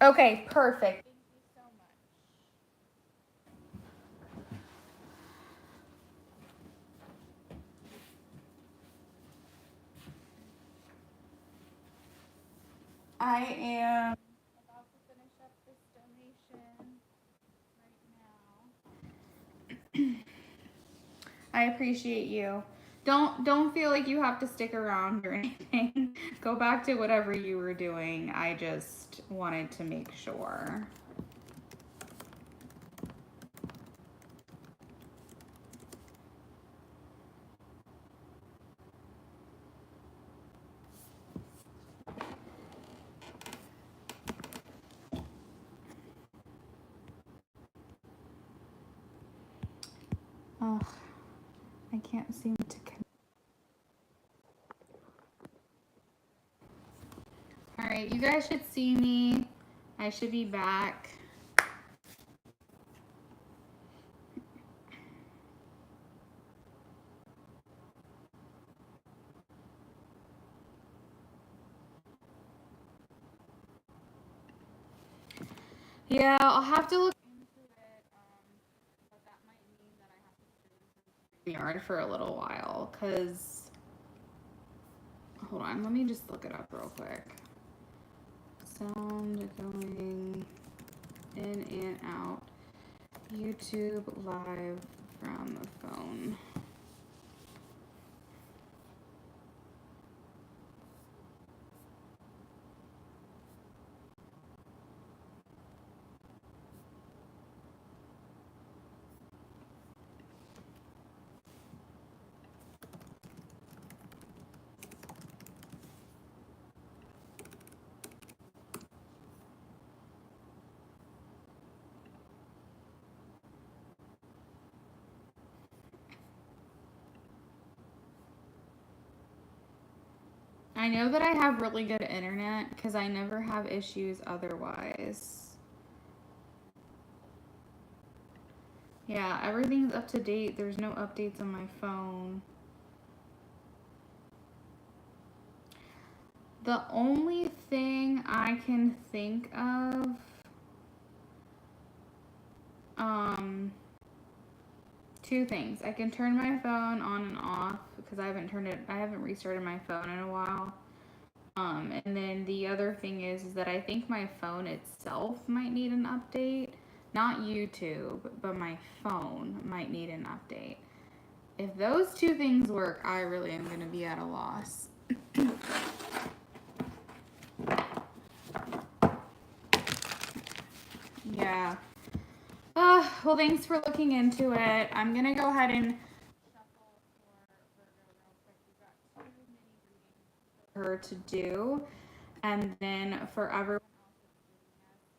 Okay, perfect. Thank you so much. I am about to finish up this donation right now. I appreciate you. Don't feel like you have to stick around or anything. Go back to whatever you were doing. I just wanted to make sure. Ugh, I can't seem to connect. All right, you guys should see me. I should be back. Yeah, I'll have to look into it. But that might mean that I have to stay in the yard for a little while. Cause hold on, let me just look it up real quick. Sound going in and out. YouTube live from a phone. I know that I have really good internet because I never have issues otherwise. Yeah, everything's up to date. There's no updates on my phone. The only thing I can think of, two things. I can turn my phone on and off because I haven't restarted my phone in a while. And then the other thing is that I think my phone itself might need an update. Not YouTube, but my phone might need an update. If those two things work, I really am going to be at a loss. Yeah. Well, thanks for looking into it. I'm going to go ahead and shuffle for Virgo real quick. We've got too many readings for her to do. And then for everyone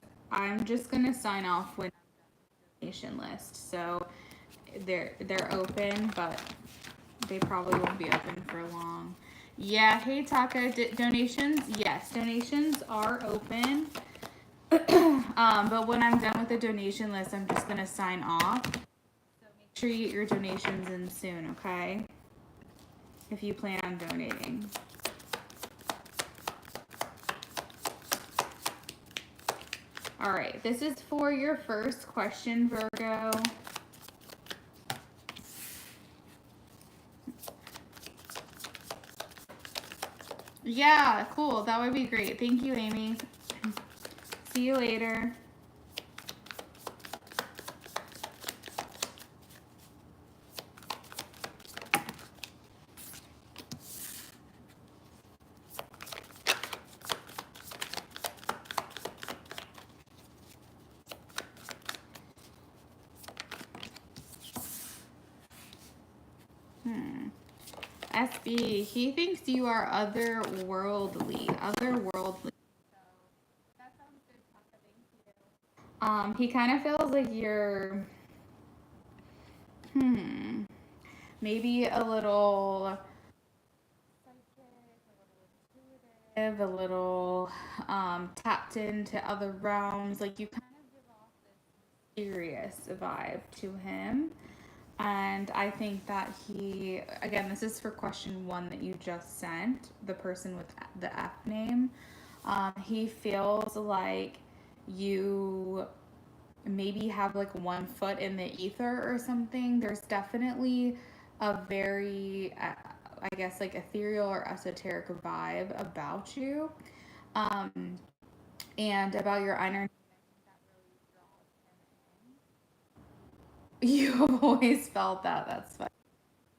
else, I'm just going to sign off when I'm done with the donation list. So they're open, but they probably won't be open for long. Yeah, hey Taka, donations? Yes, donations are open. But when I'm done with the donation list, I'm just gonna sign off. So make sure you get your donations in soon, okay? If you plan on donating. All right, this is for your first question, Virgo. Yeah, cool. That would be great. Thank you, Amy. See you later. SB, he thinks you are otherworldly. Otherworldly. That sounds good, Papa. Thank you. He kind of feels like you're, maybe a little psychic, a little tapped into other realms. Like you kind of give off this mysterious vibe to him. And I think that he, again, this is for question 1 that you just sent, the person with the F name. He feels like you maybe have like one foot in the ether or something. There's definitely a very, I guess, like ethereal or esoteric vibe about you, um, and about your energy. You have always felt that. That's fine.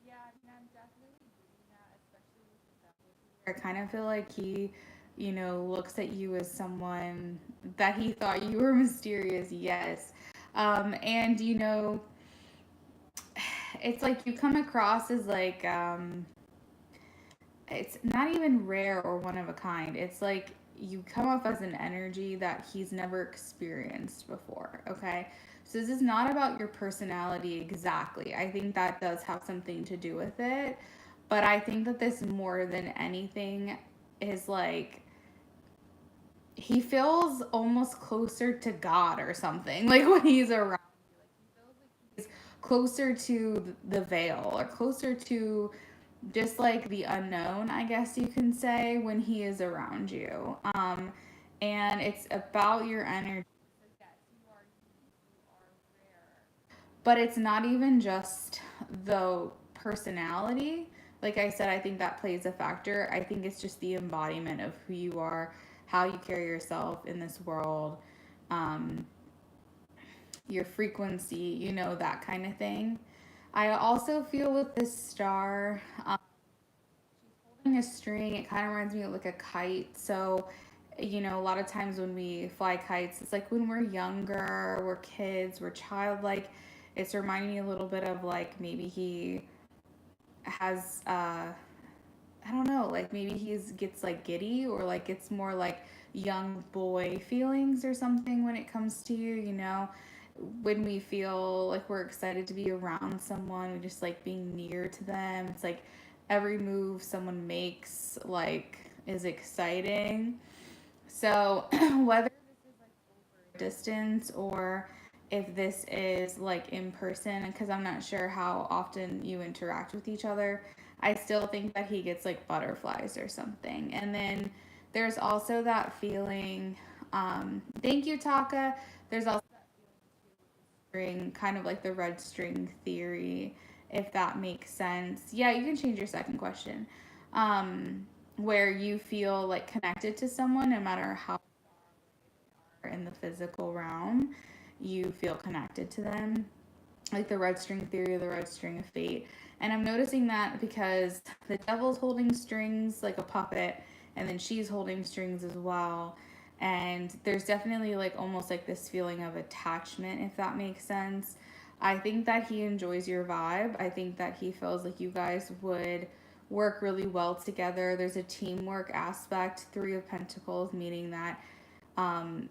Yeah, I mean, I'm definitely doing that, especially with the devil here. I kind of feel like he, looks at you as someone that he thought you were mysterious, yes. And it's like you come across as like, it's not even rare or one of a kind. It's like you come off as an energy that he's never experienced before, okay? So this is not about your personality exactly. I think that does have something to do with it, but I think that this more than anything is like he feels almost closer to God or something. Like when he's around you, like he feels like he's closer to the veil or closer to just like the unknown, I guess you can say, when he is around you. And it's about your energy. So yes, you are unique, you are rare. But it's not even just the personality. Like I said, I think that plays a factor. I think it's just the embodiment of who you are, how you carry yourself in this world, um, your frequency, that kind of thing. I also feel with this star, holding a string, it kind of reminds me of like a kite. So, a lot of times when we fly kites, it's like when we're younger, we're kids, we're childlike. It's reminding me a little bit of like maybe he has, I don't know, like maybe gets like giddy or like it's more like young boy feelings or something when it comes to you. When we feel like we're excited to be around someone, we just like being near to them. It's like every move someone makes like is exciting. So whether this is like over a distance or if this is like in person, because I'm not sure how often you interact with each other, I still think that he gets like butterflies or something. And then there's also that feeling, thank you, Taka. There's also string, kind of like the red string theory, if that makes sense. Yeah, you can change your second question. Where you feel like connected to someone no matter how far in the physical realm, you feel connected to them. Like the red string theory, the red string of fate. And I'm noticing that because the devil's holding strings like a puppet, and then she's holding strings as well. And there's definitely like almost like this feeling of attachment, if that makes sense. I think that he enjoys your vibe. I think that he feels like you guys would work really well together. There's a teamwork aspect, Three of Pentacles, meaning that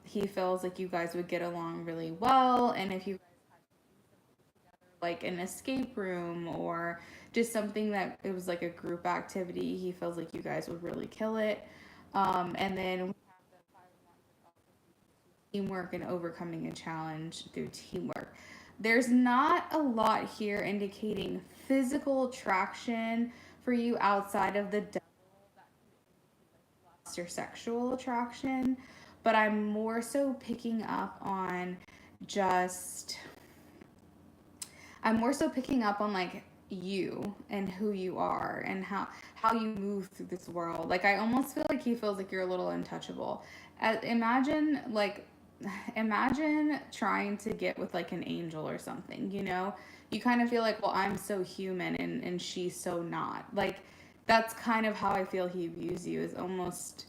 he feels like you guys would get along really well. And if you like an escape room or just something that it was like a group activity, he feels like you guys would really kill it. And then we have the teamwork and overcoming a challenge through teamwork. There's not a lot here indicating physical attraction for you outside of the devil that lust or sexual attraction, but I'm more so picking up on just I'm more so picking up on like you and who you are and how you move through this world. Like I almost feel like he feels like you're a little untouchable. Imagine trying to get with like an angel or something, You kind of feel like, well, I'm so human and she's so not. Like that's kind of how I feel he views you, as almost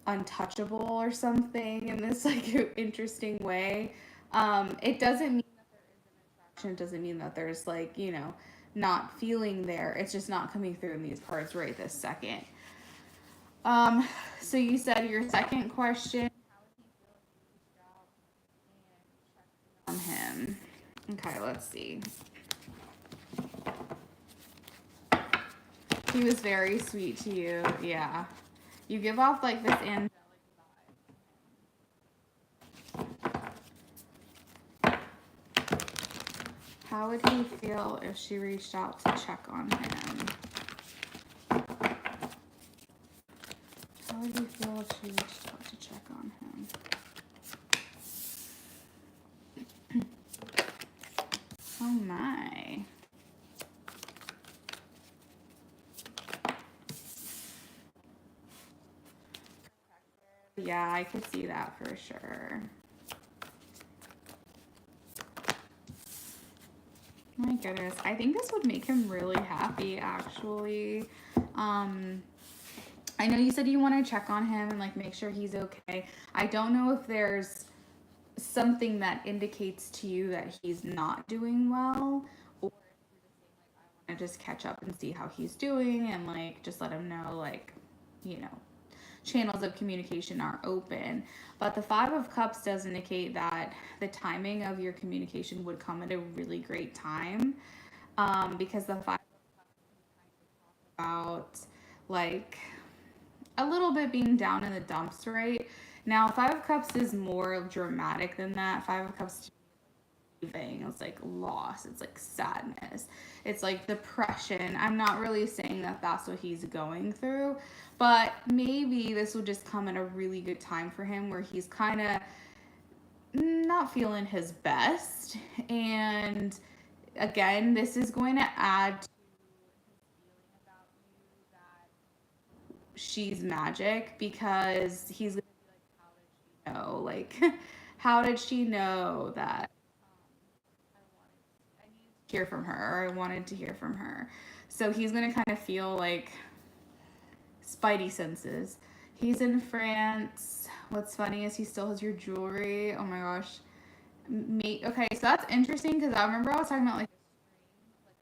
untouchable or something in this like interesting way. It doesn't mean it doesn't mean that there's like, not feeling there. It's just not coming through in these cards right this second. So you said your second question, how would he feel if you reached out and checked in on him? Okay, let's see. He was very sweet to you. Yeah. You give off like this angelic vibe. How would he feel if she reached out to check on him? How would he feel if she reached out to check on him? Yeah, I could see that for sure. My goodness, I think this would make him really happy, actually. I know you said you want to check on him and like make sure he's okay. I don't know if there's something that indicates to you that he's not doing well, or I want to just catch up and see how he's doing and like just let him know, like, you know, channels of communication are open. But the Five of Cups does indicate that the timing of your communication would come at a really great time, because the Five about like a little bit being down in the dumps, right? Now, Five of Cups is more dramatic than that. Five of Cups grieving, it's like loss, it's like sadness, it's like depression. I'm not really saying that that's what he's going through, but maybe this will just come at a really good time for him where he's kind of not feeling his best. And again, this is going to add to she's magic, because he's gonna be like, how did she know? Like, how did she know that I needed to hear from her, or I wanted to hear from her? So he's gonna kind of feel like spidey senses. He's in France. What's funny is he still has your jewelry. Oh my gosh. Okay, so that's interesting because I remember I was talking about like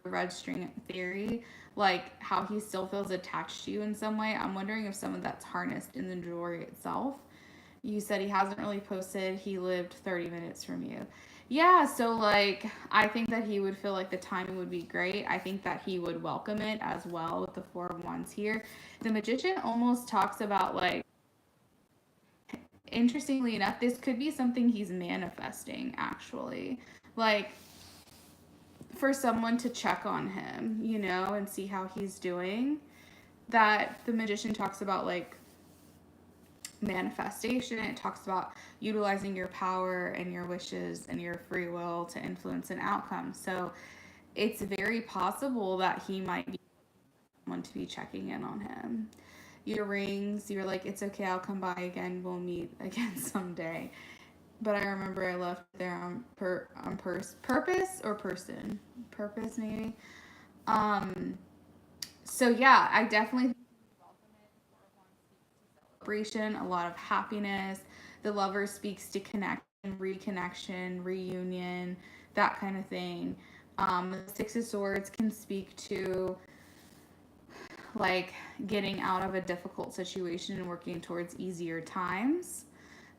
a red string theory, like how he still feels attached to you in some way. I'm wondering if some of that's harnessed in the jewelry itself. You said he hasn't really posted. He lived 30 minutes from you. Yeah, so like I think that he would feel like the timing would be great. I think that he would welcome it as well with the Four of Wands here. The Magician almost talks about like, interestingly enough, this could be something he's manifesting actually. Like for someone to check on him, you know, and see how he's doing. That the Magician talks about like manifestation. It talks about utilizing your power and your wishes and your free will to influence an outcome. So it's very possible that he might be someone to be checking in on him. Your rings, you're like, it's okay, I'll come by again, we'll meet again someday. But I remember I left there on purpose or person. Purpose maybe. So yeah, I definitely celebration, a lot of happiness. The Lover speaks to connection, reconnection, reunion, that kind of thing. The Six of Swords can speak to like getting out of a difficult situation and working towards easier times.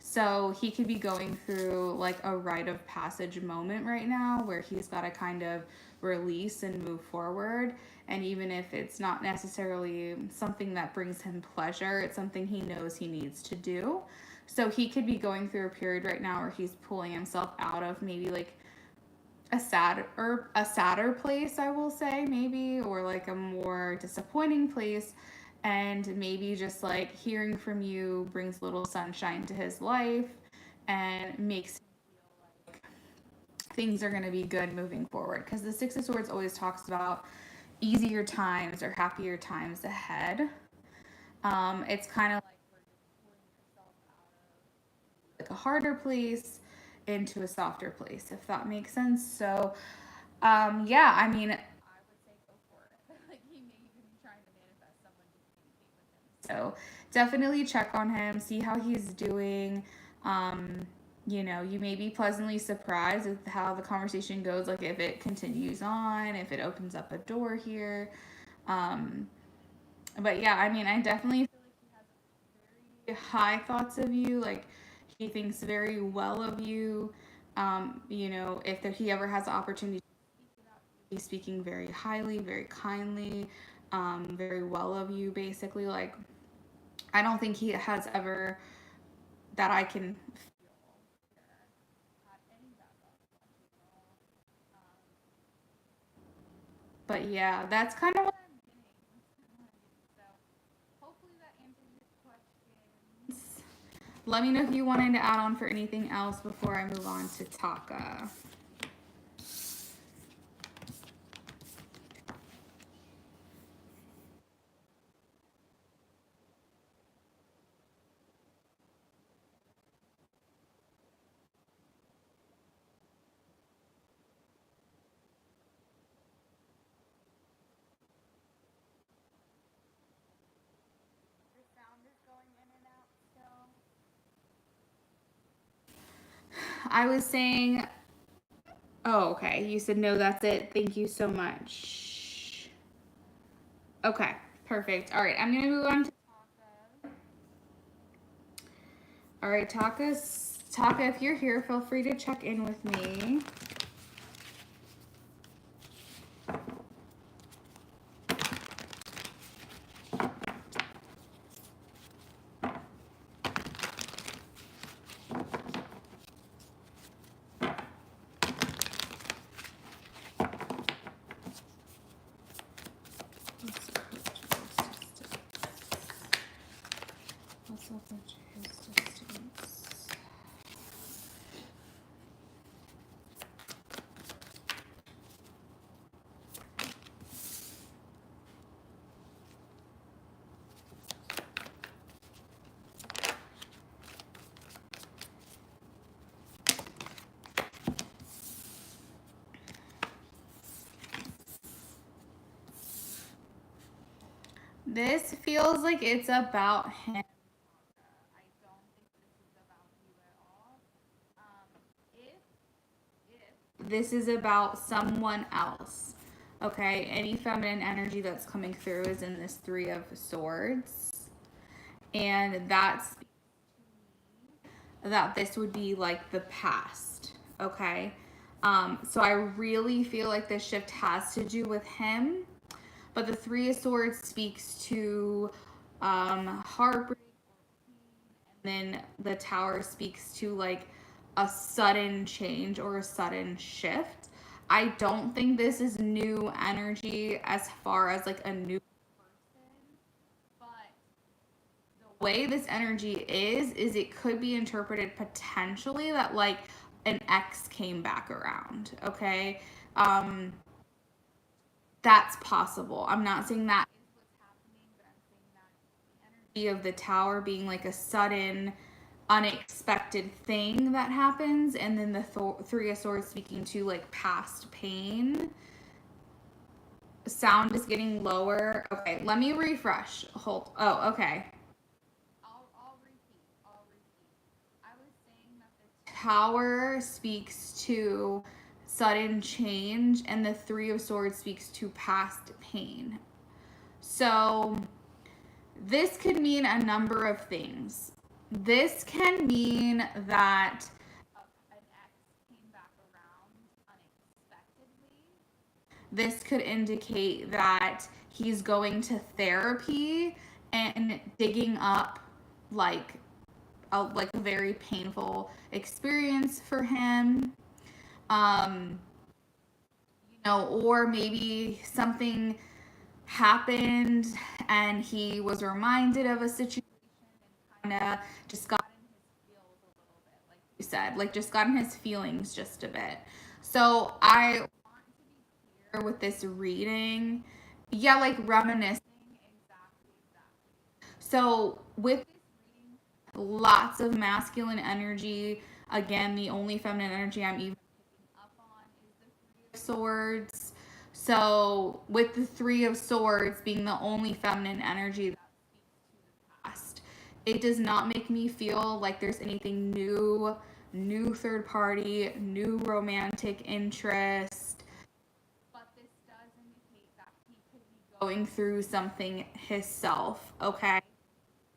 So he could be going through like a rite of passage moment right now where he's got to kind of release and move forward. And even if it's not necessarily something that brings him pleasure, it's something he knows he needs to do. So he could be going through a period right now where he's pulling himself out of maybe like a sadder place, I will say, maybe, or like a more disappointing place. And maybe just like hearing from you brings a little sunshine to his life and makes things are going to be good moving forward, because the Six of Swords always talks about easier times or happier times ahead. It's kind of like a harder place into a softer place, if that makes sense. So yeah, I mean, I would say go for it. Like he may even be trying to manifest someone to communicate with him. So definitely check on him, see how he's doing. You know, you may be pleasantly surprised with how the conversation goes, like if it continues on, if it opens up a door here. Um, but yeah, I mean, I definitely feel like he has high thoughts of you. Like he thinks very well of you. You know, if he ever has the opportunity, he's speaking very highly, very kindly, very well of you, basically. Like, I don't think he has ever, that I can but yeah, that's kind of what I'm getting. So hopefully that answers your questions. Let me know if you wanted to add on for anything else before I move on to Taka. I was saying, oh, okay. You said no, that's it. Thank you so much. Okay, perfect. All right, I'm gonna move on to Taka. All right, Taka, if you're here, feel free to check in with me. This feels like it's about him. I don't think this is about you at all. If this is about someone else, okay, any feminine energy that's coming through is in this Three of Swords. And that's that this would be like the past, okay? So I really feel like this shift has to do with him, but the Three of Swords speaks to heartbreak, and then the Tower speaks to like a sudden change or a sudden shift. I don't think this is new energy as far as like a new person, but the way this energy is it could be interpreted potentially that like an ex came back around, okay? Um, that's possible. I'm not saying that is what's happening, but I'm saying that the energy of the Tower being like a sudden, unexpected thing that happens, and then the Three of Swords speaking to like past pain. Sound is getting lower. Okay, let me refresh. Hold. Oh, okay. I'll repeat. I was saying that the Tower speaks to sudden change, and the Three of Swords speaks to past pain. So this could mean a number of things. This can mean that an ex came back around unexpectedly. This could indicate that he's going to therapy and digging up like a very painful experience for him. Um, or maybe something happened and he was reminded of a situation and kind of just got in his feels a little bit, like you said, like just got in his feelings just a bit. So I want to be clear with this reading. Yeah, like reminiscing. Exactly. So with this reading, lots of masculine energy. Again, the only feminine energy I'm even picking up on is the Three of Swords. So with the Three of Swords being the only feminine energy that speaks to the past, it does not make me feel like there's anything new third party, new romantic interest. But this does indicate that he could be going through something himself, okay?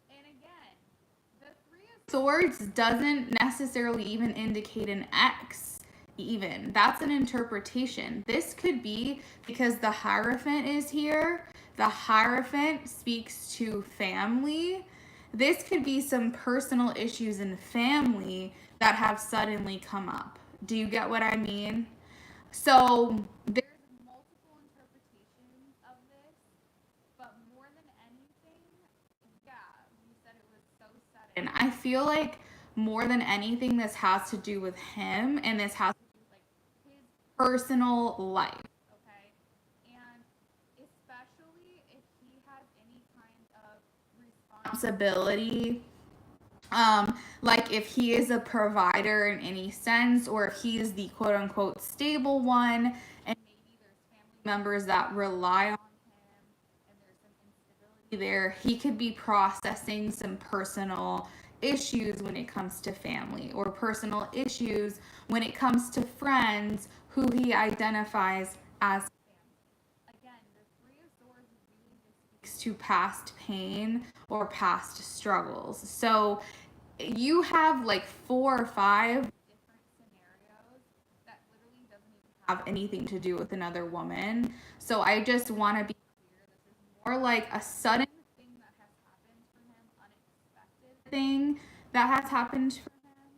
And again, the Three of Swords doesn't necessarily even indicate an ex, even. That's an interpretation. This could be because the Hierophant is here. The Hierophant speaks to family. This could be some personal issues in family that have suddenly come up. Do you get what I mean? So there's multiple interpretations of this, but more than anything, yeah, you said it was so sudden. I feel like more than anything, this has to do with him, and this has to do with like his personal life. Okay, and especially if he has any kind of responsibility, like if he is a provider in any sense, or if he is the quote unquote stable one, and maybe there's family members that rely on him and there's some instability there, he could be processing some personal issues when it comes to family or personal issues when it comes to friends who he identifies as family. Again, the Three of Swords really just speaks to past pain or past struggles. So you have like 4 or 5 different scenarios that literally doesn't even have anything to do with another woman. So I just want to be clear, this is more like a sudden thing that has happened for him, unexpected thing that has happened for him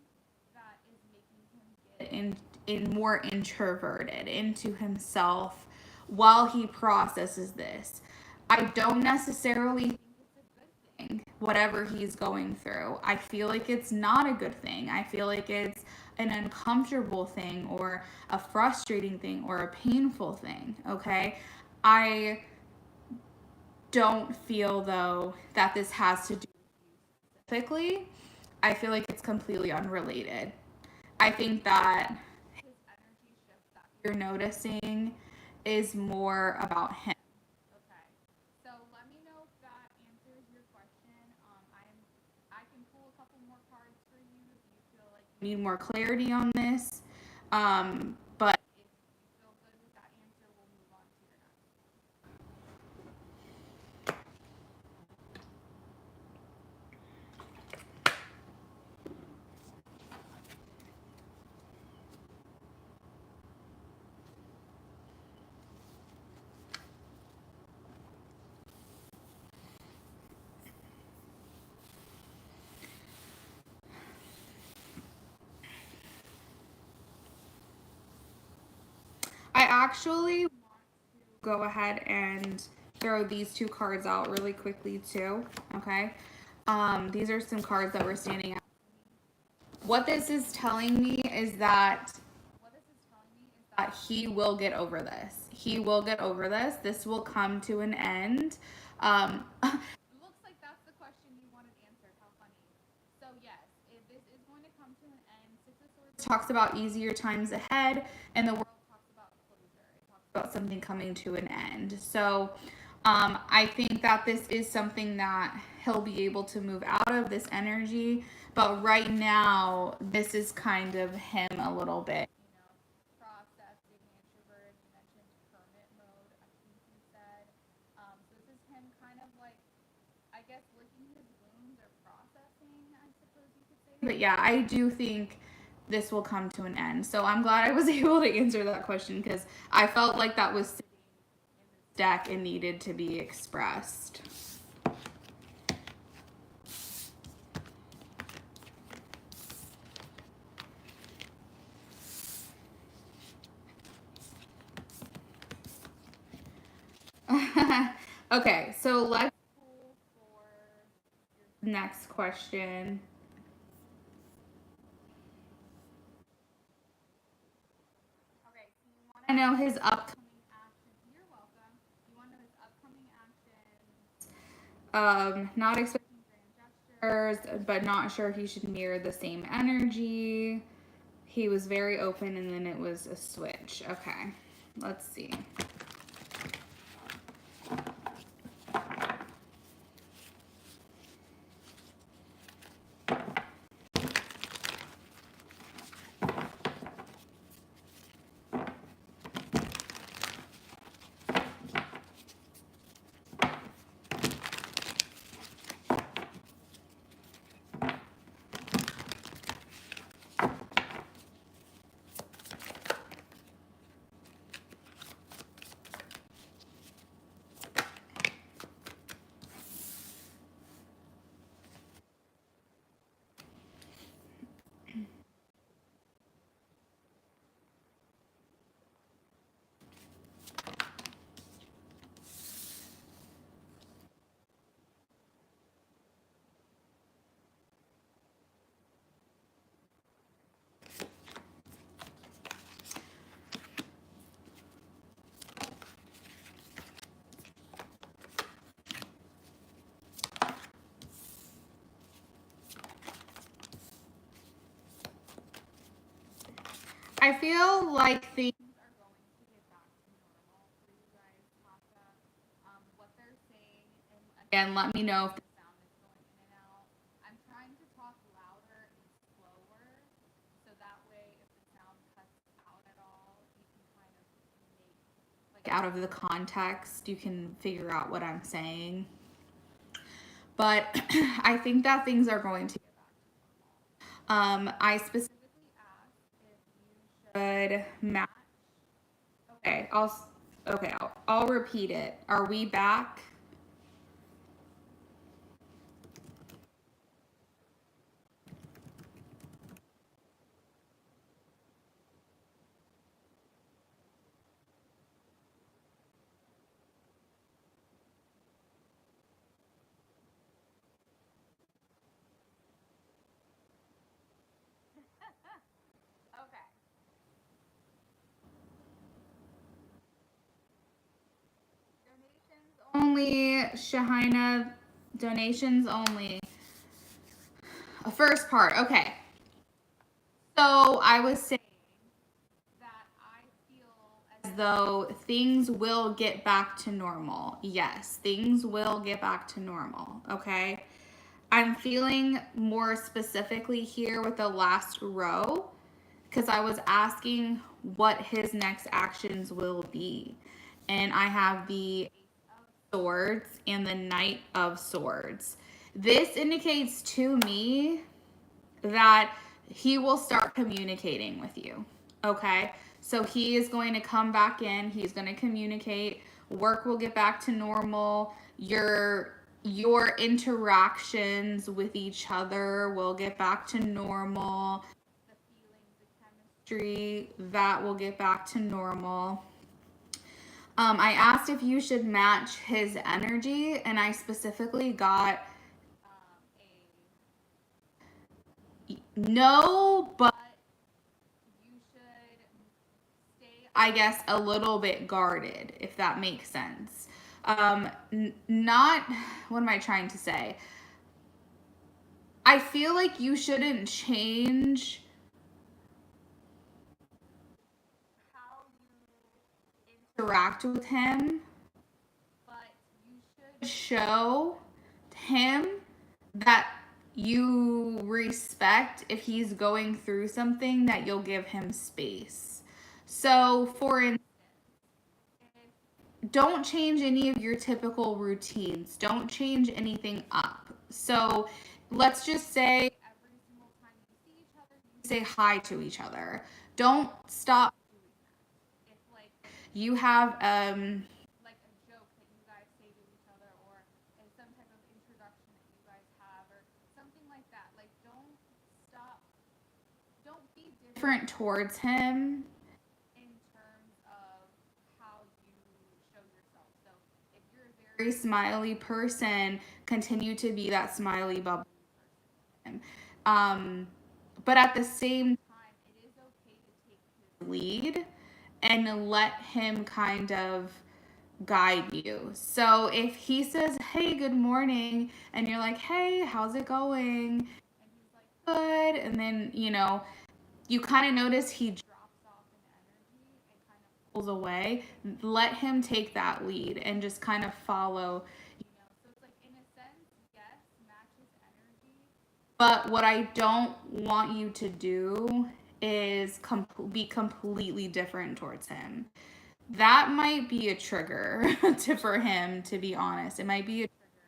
that is making him get in more introverted into himself while he processes this. I don't necessarily think it's a good thing, whatever he's going through. I feel like it's not a good thing. I feel like it's an uncomfortable thing or a frustrating thing or a painful thing, okay? I don't feel though that this has to do specifically. I feel like it's completely unrelated. I think that his energy shift that you're noticing is more about him. Okay. So let me know if that answers your question. I can pull a couple more cards for you if you feel like you need more clarity on this. But if you feel good with that answer, we'll move on to your next. I actually want to go ahead and throw these 2 cards out really quickly too. Okay. These are some cards that were standing out. What this is telling me is that he will get over this. He will get over this. This will come to an end. It looks like that's the question you wanted answered. How funny. So yes, if this is going to come to an end. Six of Swords talks about easier times ahead, and the world talks about closure. It talks about something coming to an end. So I think that this is something that he'll be able to move out of this energy. But right now, this is kind of him a little bit. Processing, introverted. You mentioned hermit mode, I think you said. So this is him kind of like, I guess, licking his wounds or processing, I suppose you could say. But yeah, I do think this will come to an end. So I'm glad I was able to answer that question because I felt like that was sitting in this deck and needed to be expressed. Okay, so let's pull for your next question. Okay, so you want to know his upcoming actions. You're welcome. You want to know his upcoming actions. Not expecting grand gestures, but not sure he should mirror the same energy. He was very open, and then it was a switch. Okay, let's see. I feel like things are going to get back to normal for you guys, Tasha. What they're saying, and again, let me know if the sound is going in and out. I'm trying to talk out of the context, you can figure out what I'm saying. But I think that things are going to. I specifically asked if you should match. Okay, I'll repeat it. Are we back? Okay. Only, Shahina, donations only. First part, okay. So I was saying that I feel as though things will get back to normal. Yes, things will get back to normal, okay? I'm feeling more specifically here with the last row because I was asking what his next actions will be. And I have the Ace of Swords and the Knight of Swords. This indicates to me that he will start communicating with you. Okay? So he is going to come back in, he's going to communicate, work will get back to normal, your interactions with each other will get back to normal. The feelings, the chemistry, that will get back to normal. I asked if you should match his energy, and I specifically got a no, but you should stay, I guess, a little bit guarded, if that makes sense. Not, what am I trying to say? I feel like you shouldn't change how you interact with him, but you should show him that you respect if he's going through something, that you'll give him space. So, for instance, don't change any of your typical routines. Don't change anything up. So, let's just say every single time you see each other, you say hi to each other. Don't stop doing that. If like you have like a joke that you guys say to each other, or some type of introduction that you guys have, or something like that. Like stop don't be different towards him in terms of how you show yourself. So if you're a very smiley person, continue to be that smiley bubbly person. But at the same time, it is okay to take his lead and let him kind of guide you. So if he says, "Hey, good morning," and you're like, "Hey, how's it going?" and he's like, "Good," and then, you kind of notice he drops off in energy and kind of pulls away, let him take that lead and just kind of follow. So it's like, in a sense, yes, match his energy. But what I don't want you to do is be completely different towards him. That might be a trigger for him, to be honest. It might be a trigger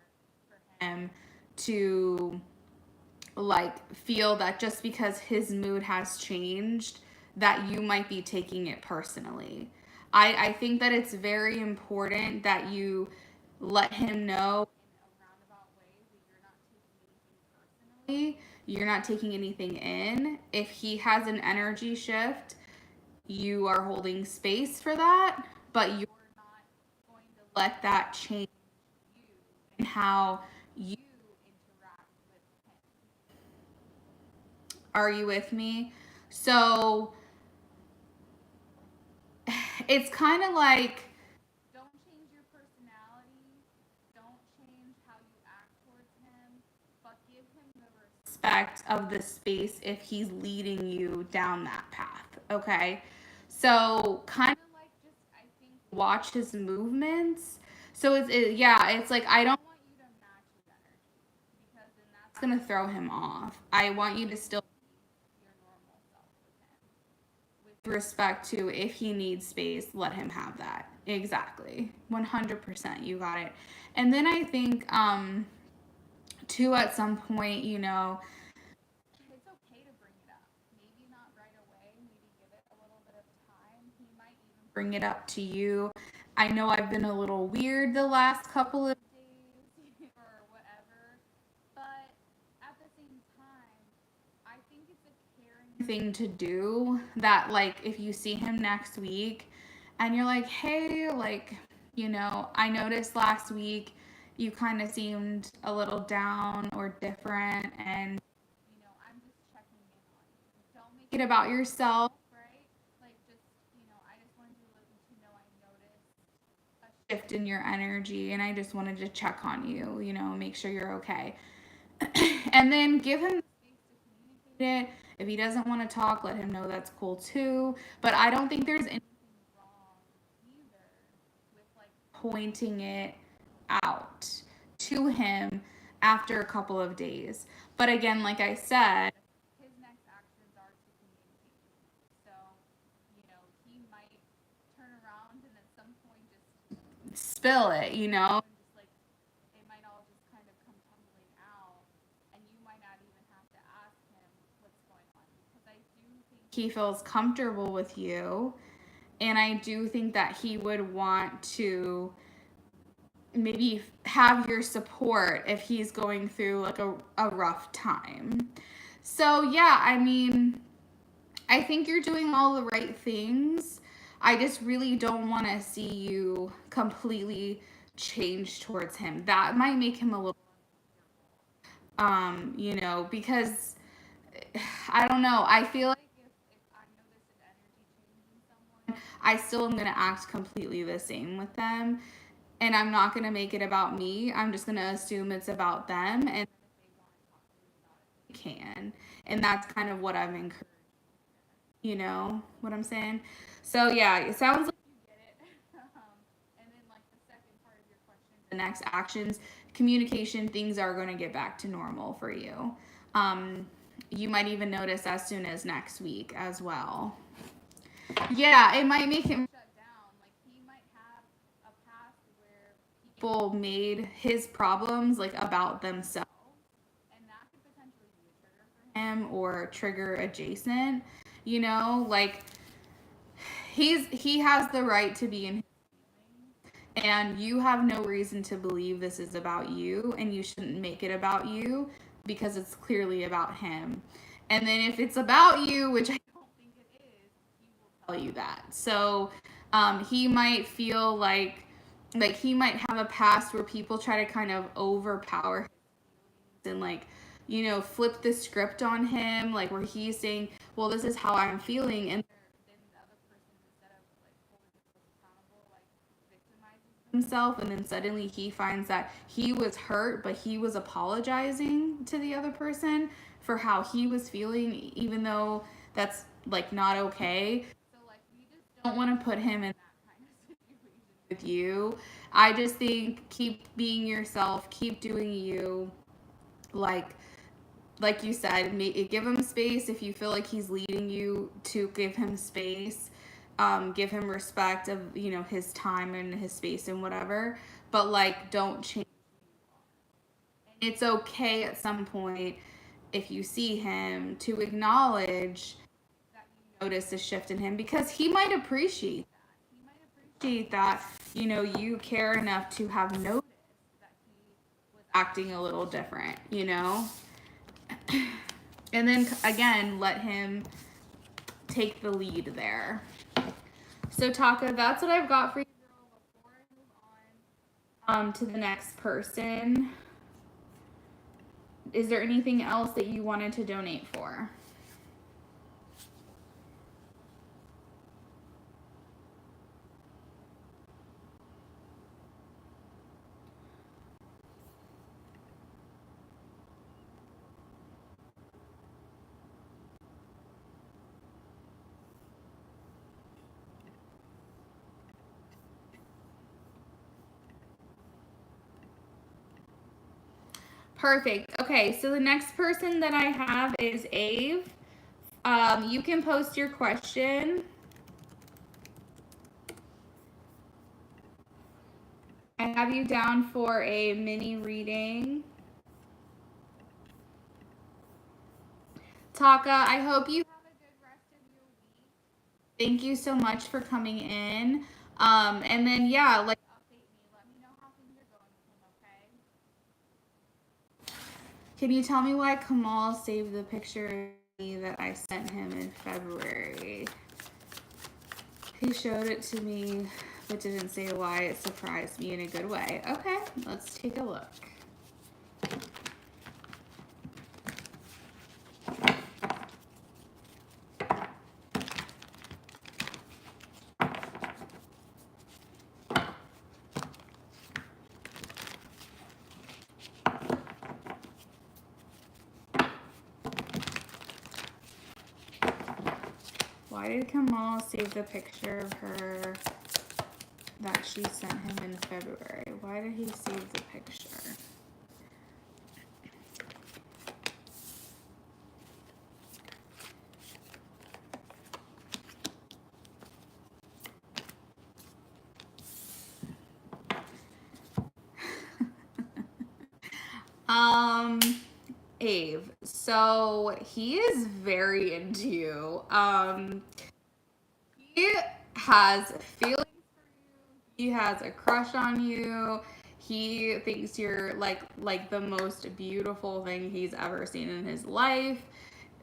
for him to like feel that just because his mood has changed, that you might be taking it personally. I think that it's very important that you let him know in a roundabout way that you're not taking anything in. If he has an energy shift, you are holding space for that, but you're not going to let that change you and how you interact with him. Are you with me? So it's kind of like, don't change your personality, don't change how you act towards him, but give him the respect of the space if he's leading you down that path. Okay. So kind of like, just, I think, watch his movements. So yeah, it's like, I don't want you to match his energy because then that's going to throw him off. I want you to still be your normal self with him, with respect to, if he needs space, let him have that. Exactly. 100%. You got it. And then I think, too, at some point, you know, it's okay to bring it up. Maybe not right away. Maybe give it a little bit of time. He might even bring it up to you. I know I've been a little weird the last couple of days or whatever, but at the same time, I think it's a caring thing to do that, like, if you see him next week and you're like, hey, like, you know, I noticed last week you kind of seemed a little down or different, and, you know, I'm just checking in on you. Don't make it about yourself, right? Like, just, you know, I just wanted to know I noticed a shift in your energy, and I just wanted to check on you, you know, make sure you're okay. And then give him the space to communicate it. If he doesn't want to talk, let him know that's cool too. But I don't think there's anything wrong either with like pointing it out to him after a couple of days. But again, like I said, his next actions are to communicate. So, you know, he might turn around and at some point just spill it, you know, and just like it might all just kind of come tumbling out, and you might not even have to ask him what's going on, because I do think he feels comfortable with you, and I do think that he would want to maybe have your support if he's going through like a rough time. So yeah, I mean, I think you're doing all the right things. I just really don't want to see you completely change towards him. That might make him a little, you know, because I don't know. I feel like if I notice an energy change in someone, I still am going to act completely the same with them. And I'm not going to make it about me. I'm just going to assume it's about them. And if they want to talk to me about it, they can. And that's kind of what I'm encouraging. You know what I'm saying? So yeah, it sounds like you get it. And then like the second part of your question, the next actions, communication, things are going to get back to normal for you. You might even notice as soon as next week as well. Yeah, it might make him shut down. Like he might have a past where people made his problems like about themselves, and that could potentially be a trigger for him or trigger adjacent. You know, like he has the right to be in his feelings, and you have no reason to believe this is about you, and you shouldn't make it about you because it's clearly about him. And then if it's about you, which I don't think it is, he will tell you that. So he might feel like he might have a past where people try to kind of overpower his, and like, you know, flip the script on him, like where he's saying, well, this is how I'm feeling, and then the other person, instead of like holding himself accountable, like victimizes himself, and then suddenly he finds that he was hurt, but he was apologizing to the other person for how he was feeling, even though that's like not okay. So like we just don't want to put him in that kind of situation with you. I just think keep being yourself, keep doing you, like like you said, give him space. If you feel like he's leading you, to give him space, give him respect of, you know, his time and his space and whatever, but like don't change. And it's okay at some point, if you see him, to acknowledge that you notice a shift in him, because he might appreciate that. He might appreciate that, you know, you care enough to have noticed that he was acting a little different, you know. And then again, let him take the lead there. So Taka, that's what I've got for you, girl. Before I move on to the next person, is there anything else that you wanted to donate for? Perfect. Okay, so the next person that I have is Ave. You can post your question. I have you down for a mini reading. Taka, I hope you have a good rest of your week. Thank you so much for coming in. And then yeah, like update me. Let me know how things are going with him, okay? Can you tell me why Kamal saved the picture that I sent him in February? He showed it to me, but didn't say why. It surprised me in a good way. Okay, let's take a look. Why did Kamal save the picture of her that she sent him in February? Why did he save the picture? um, Ave. So he is very into you. He has feelings for you. He has a crush on you. He thinks you're like the most beautiful thing he's ever seen in his life.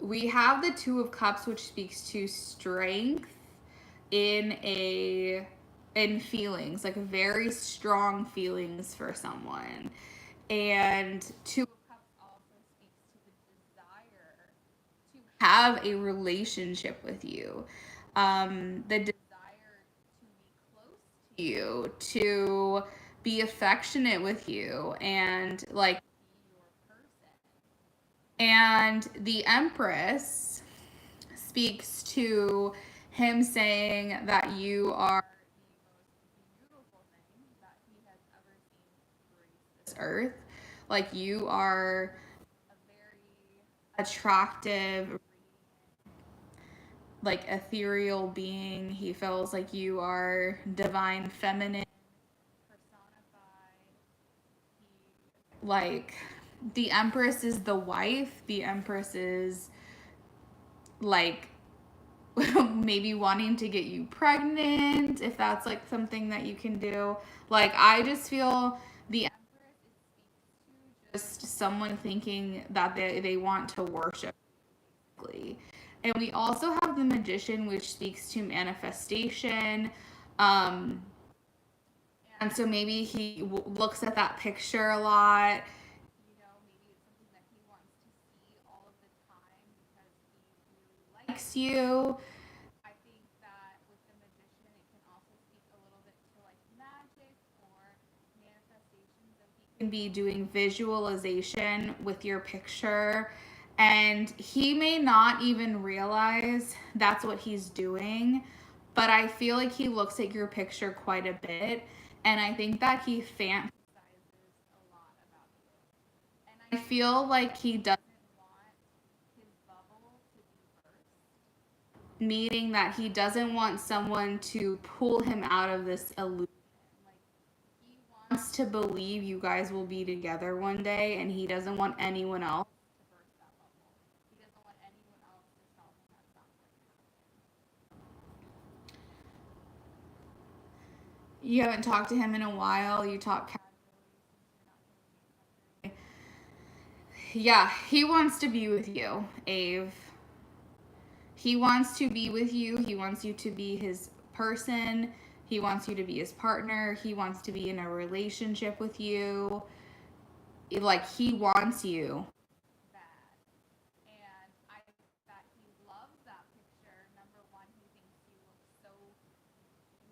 We have the Two of Cups, which speaks to strength in a in feelings, like very strong feelings for someone. And Two of Cups also speaks to the desire to have a relationship with you. The desire to be close to you, to be affectionate with you, and like be your person. And the Empress speaks to him saying that you are the most beautiful thing that he has ever seen grace this earth. Like you are a very attractive, like ethereal being. He feels like you are divine feminine personified. Like the Empress is the wife. The Empress is like maybe wanting to get you pregnant if that's like something that you can do. Like I just feel the Empress is just someone thinking that they want to worship basically. And we also have the Magician, which speaks to manifestation. Um, and so maybe he looks at that picture a lot. You know, maybe it's something that he wants to see all of the time because he really likes you. I think that with the Magician, it can also speak a little bit to like magic or manifestations of he can be doing visualization with your picture. And he may not even realize that's what he's doing, but I feel like he looks at your picture quite a bit. And I think that he fantasizes a lot about you. And I feel like he doesn't want his bubble to be burst, meaning that he doesn't want someone to pull him out of this illusion. Like he wants to believe you guys will be together one day, and he doesn't want anyone else to burst that bubble. He doesn't want anyone else to tell him that's not going to happen. You haven't talked to him in a while. You talk casually since you're not going to be in the country. Yeah, he wants to be with you, Ave. He wants to be with you. He wants you to be his person. He wants you to be his partner. He wants to be in a relationship with you. Like, he wants you bad. And I think that he loves that picture. Number one, he thinks you look so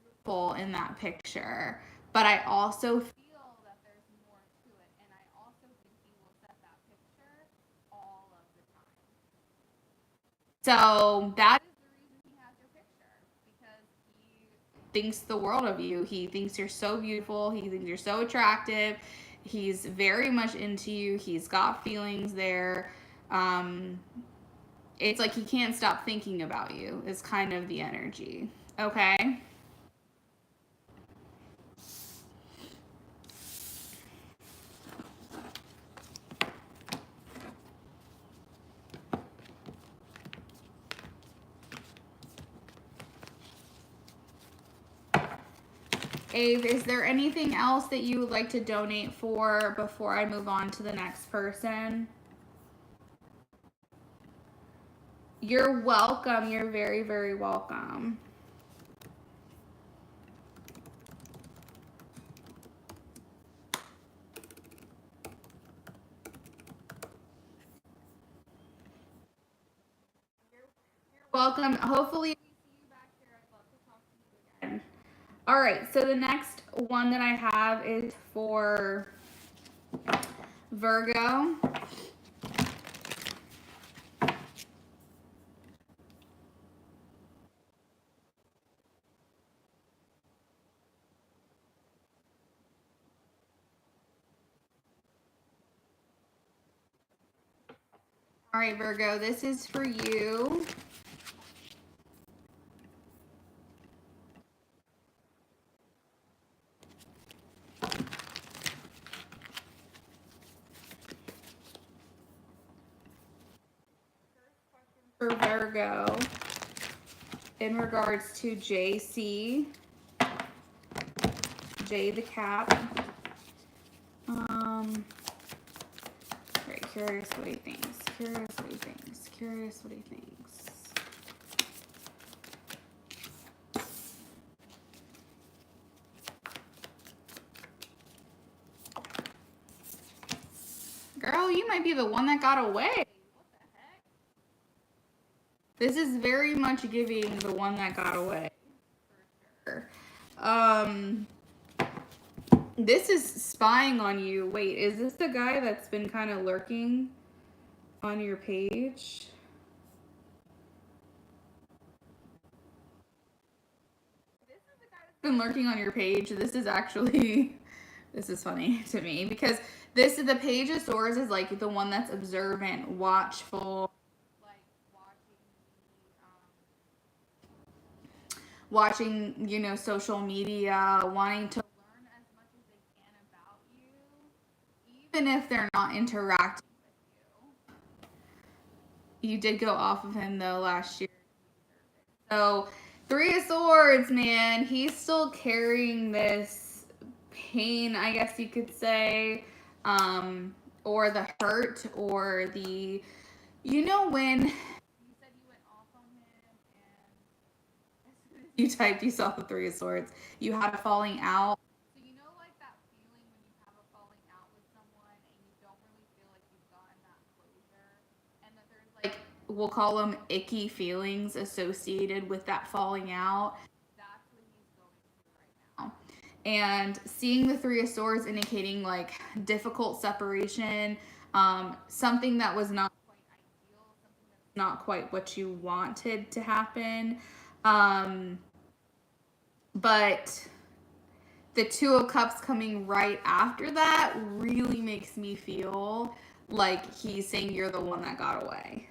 beautiful in that picture. But I also feel that there's more to it. And I also think he looks at that picture all of the time. So that is the reason he has your picture, because he thinks the world of you. He thinks you're so beautiful. He thinks you're so attractive. He's very much into you. He's got feelings there. Um, it's like he can't stop thinking about you, is kind of the energy. Okay? Ave, is there anything else that you would like to donate for before I move on to the next person? You're welcome. You're very, very welcome. Welcome. Hopefully, we see you back here. I'd love to talk to you again. All right. So the next one that I have is for Virgo. All right, Virgo, this is for you. For Virgo, in regards to JC, J the Cap. Right, curious what he thinks. Curious what he thinks. Curious what he thinks. Girl, you might be the one that got away. What the heck? This is very much giving the one that got away. For sure. This is spying on you. Wait, is this the guy that's been kind of lurking on your page? This is the guy that's been lurking on your page. This is actually, this is funny to me because this is the Page of Swords is like the one that's observant, watchful, like watching, you know, social media, wanting to learn as much as they can about you, even if they're not interacting with you. You did go off of him though last year. So, Three of Swords, man, he's still carrying this pain, I guess you could say, or the hurt, or the, you know, when you said you went off on him, and as soon as you typed, you saw the Three of Swords, you had a falling out. So, you know, like that feeling when you have a falling out with someone and you don't really feel like you've gotten that closure, and that there's like, we'll call them icky feelings associated with that falling out. That's what he's going through right now. And seeing the Three of Swords indicating like difficult separation, something that was not quite ideal, something that's not quite what you wanted to happen. But the Two of Cups coming right after that really makes me feel like he's saying you're the one that got away.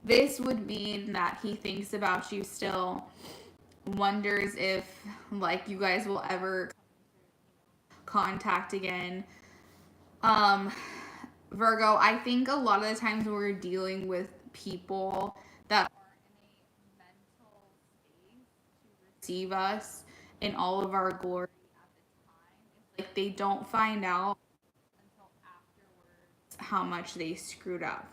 This would mean that he thinks about you still, wonders if like you guys will ever contact again. Virgo, I think a lot of the times we're dealing with people that aren't in a mental space to receive us in all of our glory at the time. It's like they don't find out until afterwards how much they screwed up.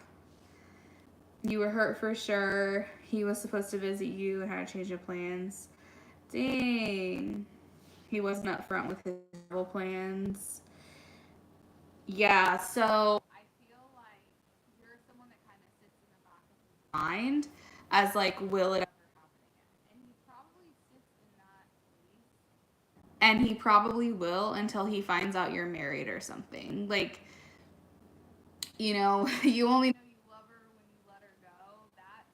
You were hurt for sure. He was supposed to visit you and had to change of plans. Dang. He wasn't upfront with his travel plans. Yeah, so I feel like you're someone that kind of sits in the back of his mind as like, will it ever happen again? And he probably sits in that place. And he probably will until he finds out you're married or something. Like, you know, you only know you love her when you let her go. That's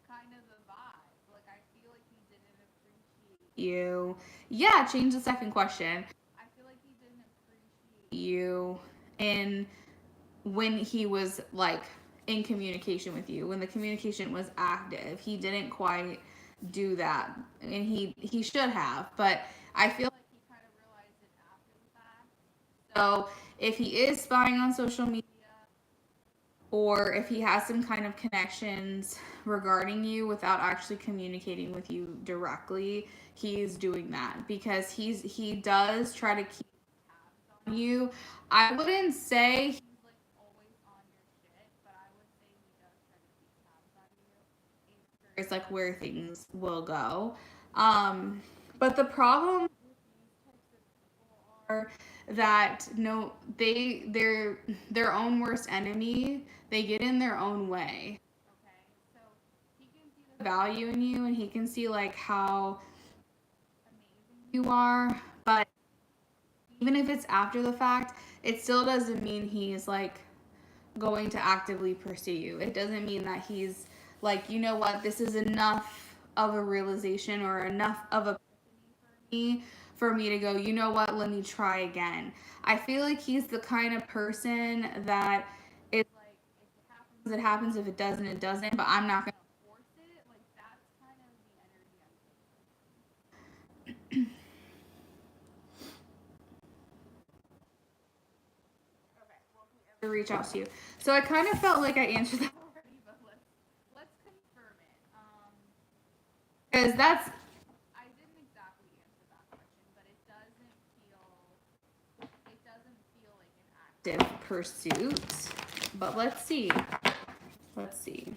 kind of the vibe. Like, I feel like he didn't appreciate you. Yeah, change the second question. I feel like he didn't appreciate you in when he was like in communication with you, when the communication was active. He didn't quite do that, and he should have, but I feel like he kind of realized it after the fact. So if he is spying on social media, or if he has some kind of connections regarding you without actually communicating with you directly, he's doing that because he does try to keep you. I wouldn't say he's like always on your shit, but I would say he does try to keep tabs on you. It's like where things will go. But the problem are that no, they're their own worst enemy. They get in their own way. Okay, so he can see the value in you, and he can see like how amazing you are, but even if it's after the fact, it still doesn't mean he's like going to actively pursue you. It doesn't mean that he's like, you know what, this is enough of a realization or enough of a me for me to go, you know what, let me try again. I feel like he's the kind of person that it's like, if it happens, if it doesn't, it doesn't, but I'm not going to force it. Like, that's kind of the energy I'm getting. To reach out to you. So I kind of felt like I answered that already, but let's confirm it. Because that's I didn't exactly answer that question, but it doesn't feel like an active pursuit. But let's see. Let's see.